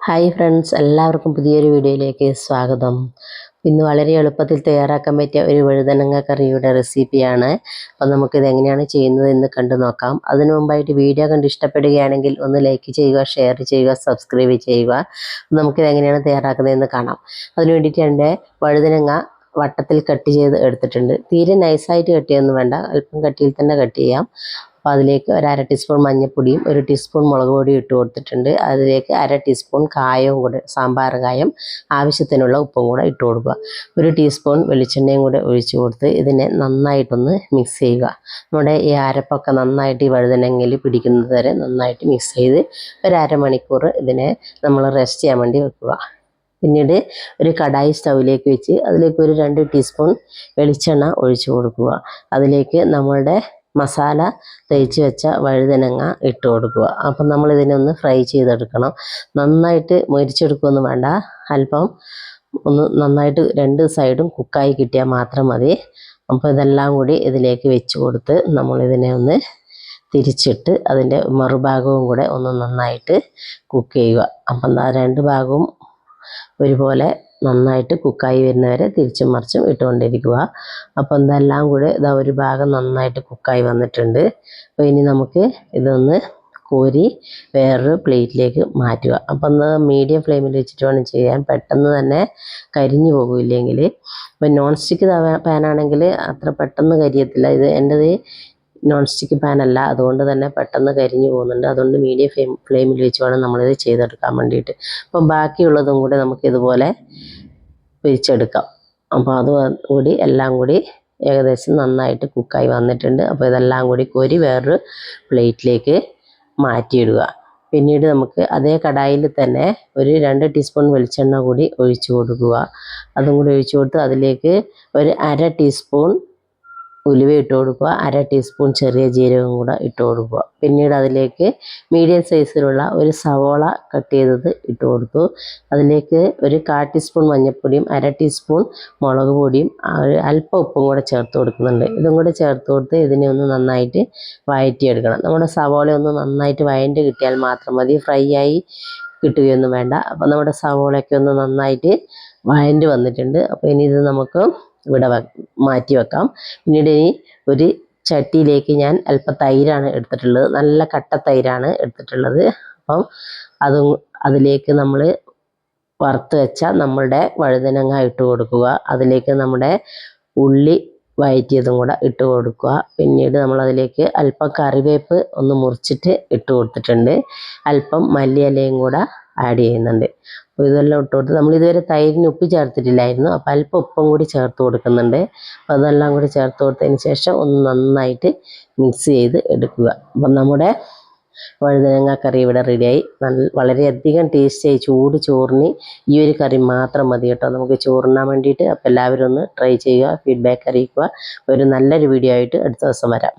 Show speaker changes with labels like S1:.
S1: Hi friends, എല്ലാവർക്കും പുതിയൊരു വീഡിയോയിലേക്ക് സ്വാഗതം. ഇന്ന് വളരെ എളുപ്പത്തിൽ തയ്യാറാക്കാൻ പറ്റിയ ഒരു വഴുതനങ്ങ കറിയുടെ റെസിപ്പിയാണ്. അപ്പോൾ നമുക്കിത് എങ്ങനെയാണ് ചെയ്യുന്നത് എന്ന് കണ്ടു നോക്കാം. അതിനു മുമ്പായിട്ട് വീഡിയോ കണ്ട് ഇഷ്ടപ്പെടുകയാണെങ്കിൽ ഒന്ന് ലൈക്ക് ചെയ്യുക, ഷെയർ ചെയ്യുക, സബ്സ്ക്രൈബ് ചെയ്യുക. നമുക്കിത് എങ്ങനെയാണ് തയ്യാറാക്കുന്നതെന്ന് കാണാം. അതിന് വേണ്ടിയിട്ട് എൻ്റെ വഴുതനങ്ങ വട്ടത്തിൽ കട്ട് ചെയ്ത് എടുത്തിട്ടുണ്ട്. തീരെ നൈസായിട്ട് കട്ട് ചെയ്യൊന്നും വേണ്ട, അല്പം കട്ടിയിൽ തന്നെ കട്ട് ചെയ്യാം. അപ്പോൾ അതിലേക്ക് ഒരു 1/2 ടീസ്പൂൺ മഞ്ഞൾപ്പൊടിയും 1 ടീസ്പൂൺ മുളക് പൊടിയും ഇട്ട് കൊടുത്തിട്ടുണ്ട്. അതിലേക്ക് 1/2 ടീസ്പൂൺ കായവും കൂടെ, സാമ്പാർ കായം, ആവശ്യത്തിനുള്ള ഉപ്പും കൂടെ ഇട്ട് കൊടുക്കുക. 1 ടീസ്പൂൺ വെളിച്ചെണ്ണയും കൂടെ ഒഴിച്ച് കൊടുത്ത് ഇതിനെ നന്നായിട്ടൊന്ന് മിക്സ് ചെയ്യുക. നമ്മുടെ ഈ അരപ്പൊക്കെ നന്നായിട്ട് ഈ വഴുതനങ്ങയിൽ പിടിക്കുന്നത് വരെ നന്നായിട്ട് മിക്സ് ചെയ്ത് ഒരു അരമണിക്കൂർ ഇതിനെ നമ്മൾ റെസ്റ്റ് ചെയ്യാൻ വേണ്ടി വെക്കുക. പിന്നീട് ഒരു കടായി സ്റ്റൗവിലേക്ക് വെച്ച് അതിലേക്ക് ഒരു 2 ടീസ്പൂൺ വെളിച്ചെണ്ണ ഒഴിച്ച് കൊടുക്കുക. അതിലേക്ക് നമ്മളുടെ മസാല തേച്ച് വെച്ച വഴുതനങ്ങ ഇട്ട് കൊടുക്കുക. അപ്പം നമ്മളിതിനെ ഒന്ന് ഫ്രൈ ചെയ്തെടുക്കണം. നന്നായിട്ട് മൊരിച്ചെടുക്കുകയൊന്നും വേണ്ട, അല്പം ഒന്ന് നന്നായിട്ട് 2 സൈഡും കുക്കായി കിട്ടിയാൽ മാത്രം മതി. അപ്പോൾ ഇതെല്ലാം കൂടി ഇതിലേക്ക് വെച്ച് കൊടുത്ത് നമ്മളിതിനെ ഒന്ന് തിരിച്ചിട്ട് അതിൻ്റെ മറുഭാഗവും കൂടെ ഒന്ന് നന്നായിട്ട് കുക്ക് ചെയ്യുക. അപ്പം 2 ഭാഗവും ഒരുപോലെ നന്നായിട്ട് കുക്കായി വരുന്നവരെ തിരിച്ചും മറിച്ചും ഇട്ടുകൊണ്ടിരിക്കുക. അപ്പോൾ ഇതെല്ലാം കൂടെ ഒരു ഭാഗം നന്നായിട്ട് കുക്കായി വന്നിട്ടുണ്ട്. അപ്പോൾ ഇനി നമുക്ക് ഇതൊന്ന് കോരി വേറൊരു പ്ലേറ്റിലേക്ക് മാറ്റുക. അപ്പം ഒന്ന് മീഡിയം ഫ്ലെയിമിൽ വെച്ചിട്ട് വേണം ചെയ്യാൻ, പെട്ടെന്ന് തന്നെ കരിഞ്ഞു പോകില്ലെങ്കിൽ. അപ്പോൾ നോൺ സ്റ്റിക്ക് പാനാണെങ്കിൽ അത്ര പെട്ടെന്ന് കരിയത്തില്ല. എൻ്റെത് നോൺ സ്റ്റിക്ക് പാനല്ല, അതുകൊണ്ട് തന്നെ പെട്ടെന്ന് കരിഞ്ഞു പോകുന്നുണ്ട്. അതുകൊണ്ട് മീഡിയം ഫ്ലെയിമിൽ വെച്ച് വേണം നമ്മളിത് ചെയ്തെടുക്കാൻ വേണ്ടിയിട്ട്. അപ്പം ബാക്കിയുള്ളതും കൂടെ നമുക്ക് ഇതുപോലെ പൊരിച്ചെടുക്കാം. അപ്പോൾ അതുകൂടി എല്ലാം കൂടി ഏകദേശം നന്നായിട്ട് കുക്കായി വന്നിട്ടുണ്ട്. അപ്പോൾ ഇതെല്ലാം കൂടി കോരി വേറൊരു പ്ലേറ്റിലേക്ക് മാറ്റിയിടുക. പിന്നീട് നമുക്ക് അതേ കടായിൽ തന്നെ ഒരു 2 ടീസ്പൂൺ വെളിച്ചെണ്ണ കൂടി ഒഴിച്ചു കൊടുക്കുക. അതും കൂടി ഒഴിച്ചു കൊടുത്ത് അതിലേക്ക് ഒരു 1/2 ടീസ്പൂൺ ഉലുവ ഇട്ട് കൊടുക്കുക, 1/2 ടീസ്പൂൺ ചെറിയ ജീരകം കൂടെ ഇട്ട് കൊടുക്കുക. പിന്നീട് അതിലേക്ക് മീഡിയം സൈസിലുള്ള ഒരു സവോള കട്ട് ചെയ്തത് ഇട്ട് കൊടുത്തു. അതിലേക്ക് ഒരു 1/4 ടീസ്പൂൺ മഞ്ഞൾപ്പൊടിയും 1/2 ടീസ്പൂൺ മുളക് പൊടിയും അല്പം ഉപ്പും കൂടെ ചേർത്ത് കൊടുക്കുന്നുണ്ട്. ഇതും കൂടെ ചേർത്ത് കൊടുത്ത് ഇതിനെ ഒന്ന് നന്നായിട്ട് വഴറ്റിയെടുക്കണം. നമ്മുടെ സവോള ഒന്ന് നന്നായിട്ട് വഴണ്ട് കിട്ടിയാൽ മാത്രം മതി, ഫ്രൈ ആയി കിട്ടുകയൊന്നും വേണ്ട. അപ്പോൾ നമ്മുടെ സവോളയൊക്കെ ഒന്ന് നന്നായിട്ട് വഴണ്ട് വന്നിട്ടുണ്ട്. അപ്പോൾ ഇനി ഇത് നമുക്ക് ഇവിടെ മാറ്റി വെക്കാം. പിന്നീട് ഇനി ഒരു ചട്ടിയിലേക്ക് ഞാൻ അല്പം തൈരാണ് എടുത്തിട്ടുള്ളത്, നല്ല കട്ട തൈരാണ് എടുത്തിട്ടുള്ളത്. അപ്പം അതിലേക്ക് നമ്മൾ വറുത്ത് വെച്ച നമ്മളുടെ വഴുതനങ്ങ ഇട്ട് കൊടുക്കുക. അതിലേക്ക് നമ്മുടെ ഉള്ളി വഴറ്റിയതും കൂടെ ഇട്ട് കൊടുക്കുക. പിന്നീട് നമ്മളതിലേക്ക് അല്പം കറിവേപ്പ് ഒന്ന് മുറിച്ചിട്ട് ഇട്ട് കൊടുത്തിട്ടുണ്ട്. അല്പം മല്ലിയിലയും കൂടെ ആഡ് ചെയ്യുന്നുണ്ട്. അപ്പോൾ ഇതെല്ലാം ഇട്ട് കൊടുത്ത് നമ്മളിതുവരെ തൈരിന് ഉപ്പ് ചേർത്തിട്ടില്ലായിരുന്നു, അപ്പോൾ അല്പം ഉപ്പും കൂടി ചേർത്ത് കൊടുക്കുന്നുണ്ട്. അപ്പോൾ അതെല്ലാം കൂടി ചേർത്ത് കൊടുത്തതിന് ശേഷം ഒന്ന് നന്നായിട്ട് മിക്സ് ചെയ്ത് എടുക്കുക. അപ്പം നമ്മുടെ വഴുതനങ്ങ കറി ഇവിടെ റെഡിയായി. വളരെയധികം ടേസ്റ്റിയായി. ചൂട് ചോറിന് ഈ ഒരു കറി മാത്രം മതി കേട്ടോ, നമുക്ക് ചോറിനാൻ വേണ്ടിയിട്ട്. അപ്പോൾ എല്ലാവരും ഒന്ന് ട്രൈ ചെയ്യുക, ഫീഡ്ബാക്ക് അറിയിക്കുക. ഒരു നല്ലൊരു വീഡിയോ ആയിട്ട് അടുത്ത ദിവസം വരാം.